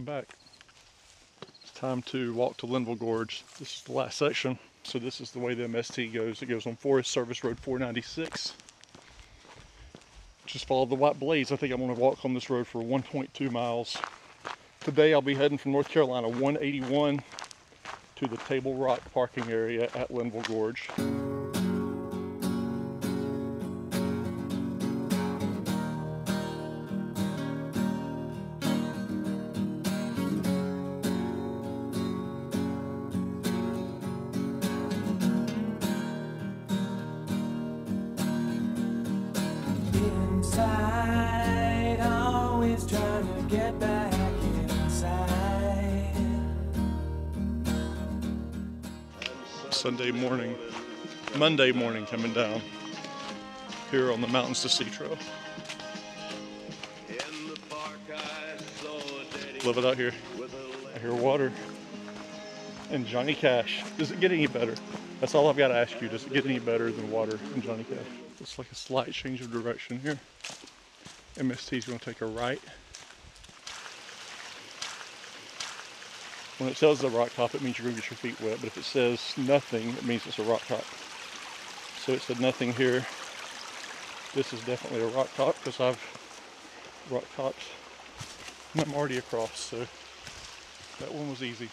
Welcome back. It's time to walk to Linville Gorge. This is the last section. So this is the way the MST goes. It goes on Forest Service Road 496. Just follow the white blaze. I think I'm going to walk on this road for 1.2 miles. Today I'll be heading from North Carolina 181 to the Table Rock parking area at Linville Gorge. Inside, always trying to get back inside. Sunday morning, Monday morning coming down here on the Mountains to Sea Trail. Love it out here. I hear water and Johnny Cash. Does it get any better? That's all I've got to ask you. Does it get any better than water and Johnny Cash? It's like a slight change of direction here. MST is going to take a right. When it says the rock top, it means you're going to get your feet wet, but if it says nothing, it means it's a rock top. So it said nothing here. This is definitely a rock top because I've rock tops and I'm already across, so that one was easy.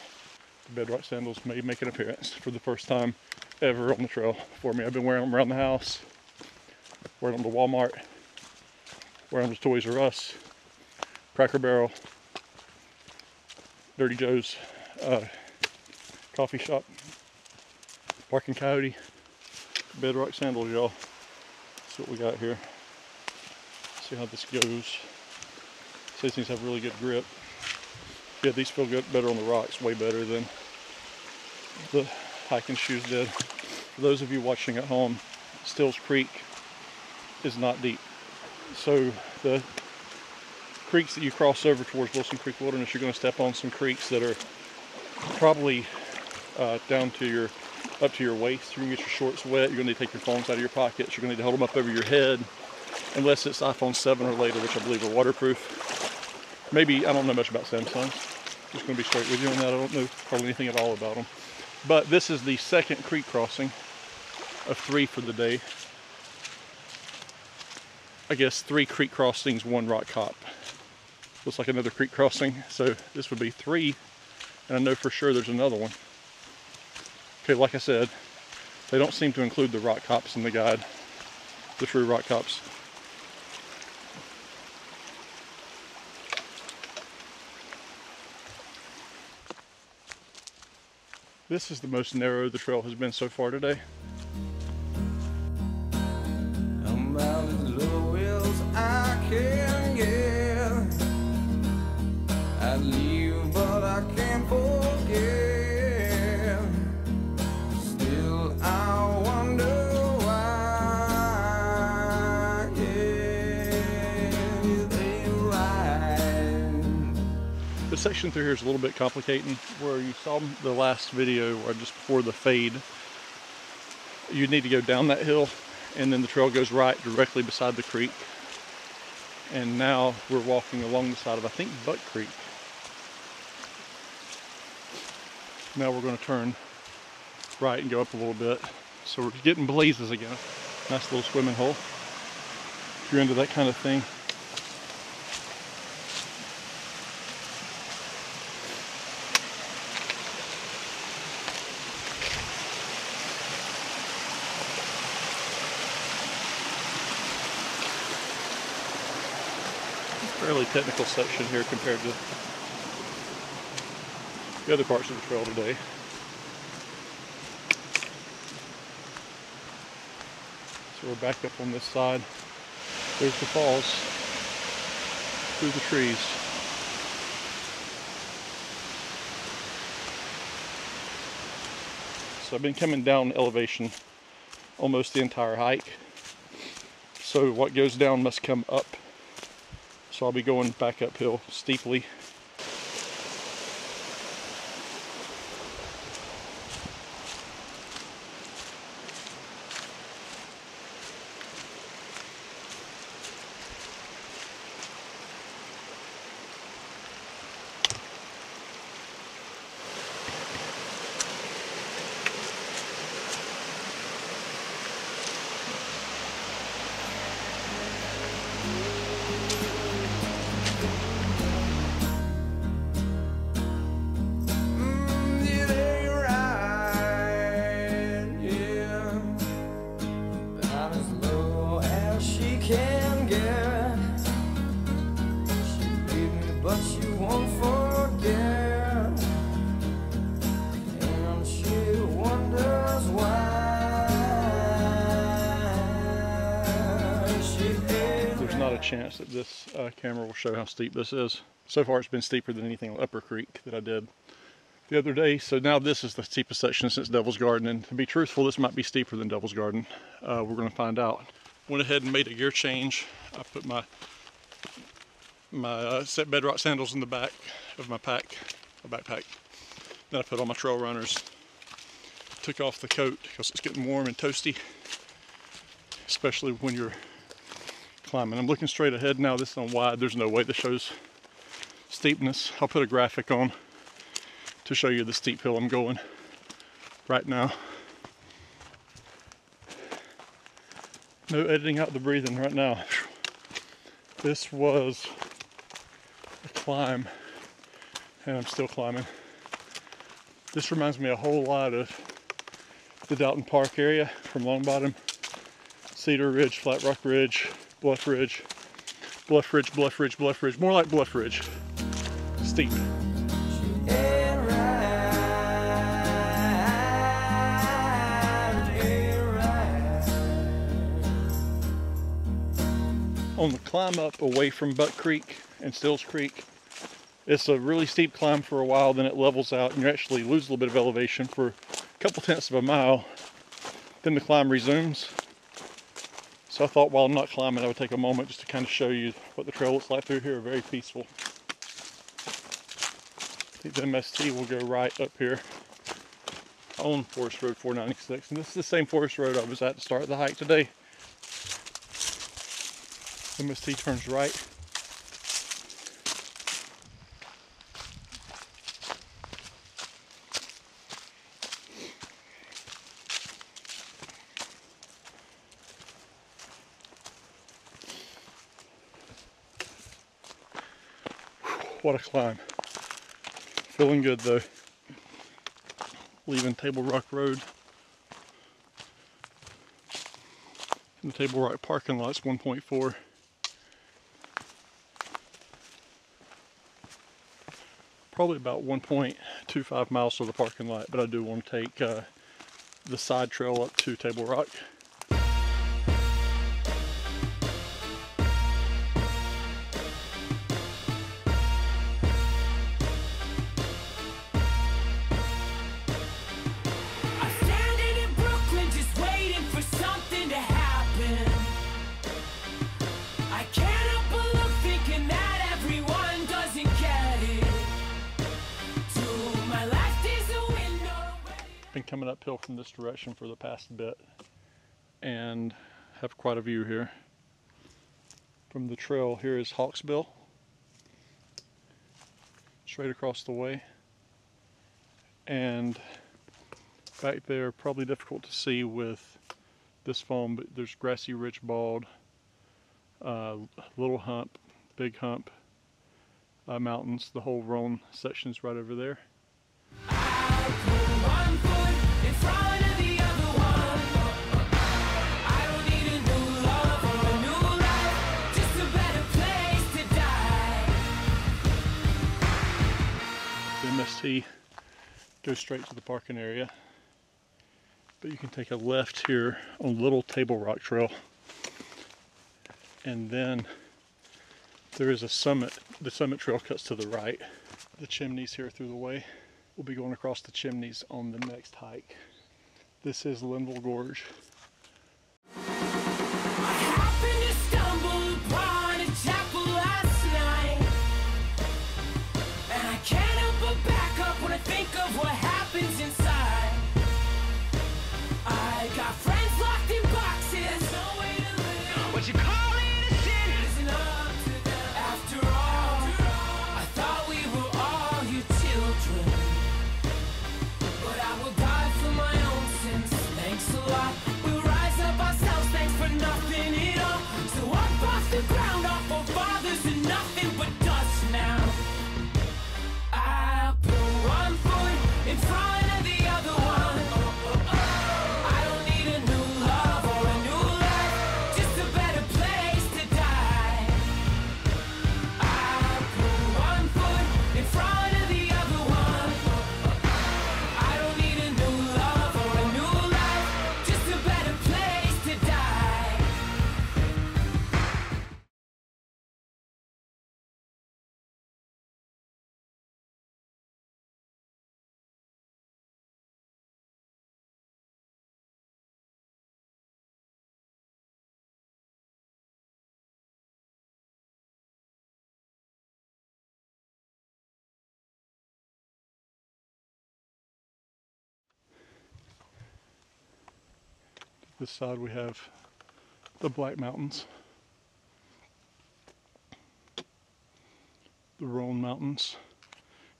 The Bedrock sandals may make an appearance for the first time ever on the trail for me. I've been wearing them around the house, wearing them to Walmart, wearing them to Toys R Us, Cracker Barrel, Dirty Joe's, coffee shop, Parking Coyote, Bedrock sandals, y'all. That's what we got here. See how this goes. These things have really good grip. Yeah, these feel good, better on the rocks, way better than the hiking shoes did. For those of you watching at home, Stills Creek is not deep. So the creeks that you cross over towards Wilson Creek Wilderness, you're going to step on some creeks that are probably down to your, up to your waist. You're going to get your shorts wet. You're going to need to take your phones out of your pockets. You're going to need to hold them up over your head, unless it's iPhone 7 or later, which I believe are waterproof. Maybe, I don't know much about Samsung. Just going to be straight with you on that. I don't know hardly anything at all about them. But this is the second creek crossing of 3 for the day. I guess 3 creek crossings, 1 rock top. Looks like another creek crossing. So this would be 3. And I know for sure there's another one. Okay, like I said, they don't seem to include the rock tops in the guide. The true rock tops. This is the most narrow the trail has been so far today. I'm about as low as I can get. I leave, but I can't forget. Still, I wonder why. Yeah, they ride. The section through here is a little bit complicating. Where you saw the last video, or just before the fade, you need to go down that hill, and then the trail goes right directly beside the creek. And now we're walking along the side of, I think, Buck Creek. Now we're going to turn right and go up a little bit. So we're getting blazes again. Nice little swimming hole. If you're into that kind of thing. Fairly technical section here compared to the other parts of the trail today. So we're back up on this side. There's the falls through the trees. So I've been coming down elevation almost the entire hike. So what goes down must come up. So I'll be going back uphill steeply. can get. She beat me, but she won't forget. And she wonders why. There's not a chance that this camera will show how steep this is. So far it's been steeper than anything on Upper Creek that I did the other day. So now this is the steepest section since Devil's Garden, and to be truthful, this might be steeper than Devil's Garden. We're going to find out. Went ahead and made a gear change. I put my set Bedrock sandals in the back of my backpack. Then I put on my trail runners. Took off the coat because it's getting warm and toasty, especially when you're climbing. I'm looking straight ahead now. This is on wide. There's no way this shows steepness. I'll put a graphic on to show you the steep hill I'm going right now. No editing out the breathing right now. This was a climb, and I'm still climbing. This reminds me a whole lot of the Dalton Park area from Long Bottom, Cedar Ridge, Flat Rock Ridge, Bluff Ridge, Bluff Ridge, Bluff Ridge, Bluff Ridge, more like Bluff Ridge. Steep. On the climb up away from Buck Creek and Stills Creek, it's a really steep climb for a while, then it levels out and you actually lose a little bit of elevation for a couple tenths of a mile. Then the climb resumes. So I thought while I'm not climbing, I would take a moment just to kind of show you what the trail looks like through here. Very peaceful. I think the MST will go right up here on Forest Road 496. And this is the same forest road I was at to start the hike today. MST turns right. What a climb. Feeling good though. Leaving Table Rock Road. And the Table Rock parking lot's 1.4. Probably about 1.25 miles to the parking lot, but I do want to take the side trail up to Table Rock. Been coming uphill from this direction for the past bit and have quite a view here. From the trail, here is Hawksbill, straight across the way, and back there, probably difficult to see with this foam, but there's Grassy Ridge Bald, Little Hump, Big Hump mountains. The whole Roan section is right over there. The MST goes straight to the parking area, but you can take a left here on Little Table Rock Trail, and then there is a summit. The summit trail cuts to the right. The chimneys here through the way. We'll be going across the chimneys on the next hike. This is Linville Gorge. I happened to stumble upon a chapel last night, and I can't help but back up when I think of what happens inside. I got friends locked in boxes, no way to live. What you call it a sin isn't up to them. After all, I thought we were all your children, but I will die for my own sins. Thanks a lot. This side we have the Black Mountains, the Roan Mountains,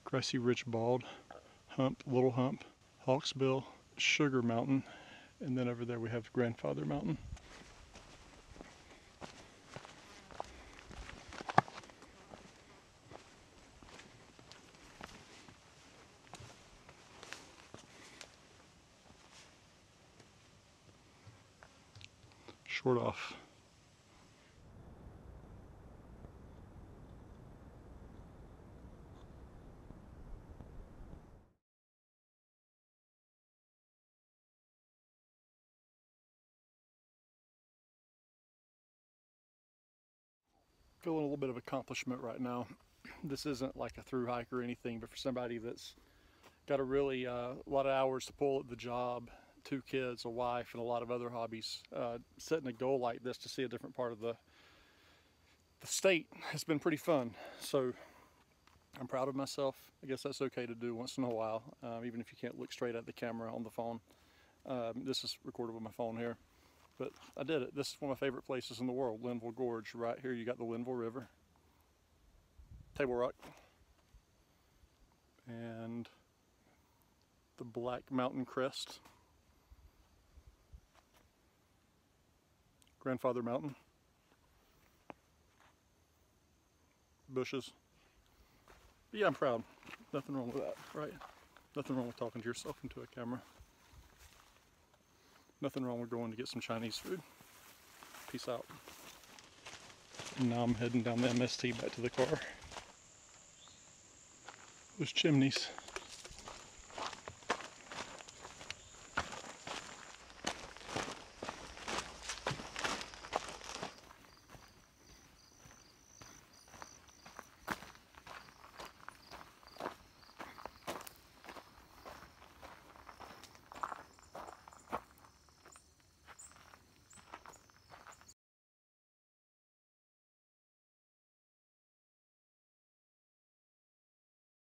Grassy Ridge Bald, Hump, Little Hump, Hawksbill, Sugar Mountain, and then over there we have Grandfather Mountain. Short off. Feeling a little bit of accomplishment right now. This isn't like a through hike or anything, but for somebody that's got a really lot of hours to pull at the job, 2 kids, a wife, and a lot of other hobbies, setting a goal like this to see a different part of the state has been pretty fun. So I'm proud of myself. I guess that's okay to do once in a while, even if you can't look straight at the camera on the phone. This is recorded with my phone here, but I did it. This is one of my favorite places in the world, Linville Gorge. Right here you got the Linville River, Table Rock, and the Black Mountain Crest, Grandfather Mountain, bushes. But yeah, I'm proud. Nothing wrong with that, right? Nothing wrong with talking to yourself into a camera. Nothing wrong with going to get some Chinese food. Peace out. And now I'm heading down the MST back to the car. Those chimneys.